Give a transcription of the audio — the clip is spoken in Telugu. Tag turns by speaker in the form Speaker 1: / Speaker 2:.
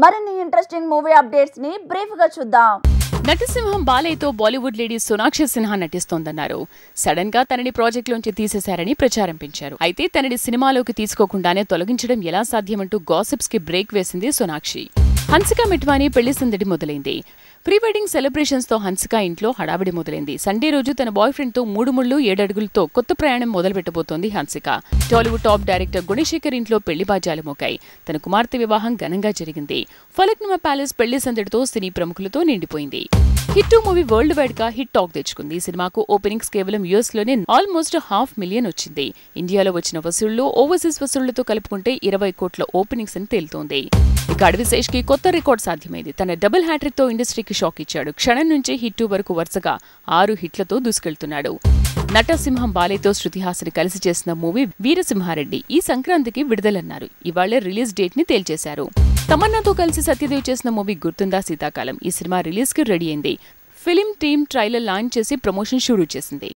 Speaker 1: మరిన్ని ఇంట్రెస్టింగ్ మూవీ అప్డేట్స్ ని బ్రీఫ్ గా చూద్దాం.
Speaker 2: నటసింహం బాలయ్యతో బాలీవుడ్ లేడీ సోనాక్షి సిన్హా నటిస్తోందన్నారు. సడన్ గా తనని ప్రాజెక్ట్ లోంచి తీసేశారని ప్రచారం పెంచారు. అయితే తనని సినిమాలోకి తీసుకోకుండానే తొలగించడం ఎలా సాధ్యమంటూ గాసిప్స్ కి బ్రేక్ వేసింది సోనాక్షి. హన్సిక మిట్వానీ పెళ్లి సందడి మొదలైంది. ప్రీ వెడ్డింగ్ సెలబ్రేషన్స్ తో హన్సిక ఇంట్లో హడావిడి మొదలైంది. సండే రోజు తన బాయ్ ఫ్రెండ్ తో 3 ముళ్ళు 7 అడుగులతో కొత్త ప్రయాణం మొదలు పెట్టబోతోంది Hansika. Tollywood top director Gunasekhar ఇంట్లో పెళ్లి బాజాలు మోగాయి. తన కుమార్తె వివాహం ఘనంగా జరిగింది. ఫలక్నుమా ప్యాలెస్ పెళ్లి సందడితో సినీ ప్రముఖులతో నిండిపోయింది. హిట్ మూవీ వరల్డ్ వైడ్ గా హిట్ టాక్ తెచ్చుకుంది. సినిమాకు ఓపెనింగ్స్ కేవలం యుఎస్ లోనే ఆల్మోస్ట్ 500,000 వచ్చింది. ఇండియాలో వచ్చిన వసూళ్లు ఓవర్సీస్ వసూళ్లతో కలుపుకుంటే 20 కోట్ల ఓపెనింగ్స్ అని తేలుతోంది. ఇక అడవిశేష్ కి కొత్త రికార్డ్ సాధ్యమైంది. తన డబుల్ హ్యాట్రిక్ తో ఇండస్ట్రీకి షాక్ ఇచ్చాడు. క్షణం నుంచి హిట్ వరకు వరుసగా 6 హిట్లతో దూసుకెళ్తున్నాడు. నటసింహం బాలయ్యతో శృతి హాసన్ కలిసి చేసిన మూవీ వీరసింహారెడ్డి ఈ సంక్రాంతికి విడుదలన్నారు. ఇవాళే రిలీజ్ డేట్ ని తేల్చేశారు. తమన్నాతో కలిసి సత్యదేవ్ చేసిన మూవీ గుర్తుందా శీతాకాలం. ఈ సినిమా రిలీజ్ కి రెడీ అయింది. ఫిలిం టీమ్ ట్రైలర్ లాంచ్ చేసి ప్రమోషన్ షురూ చేసింది.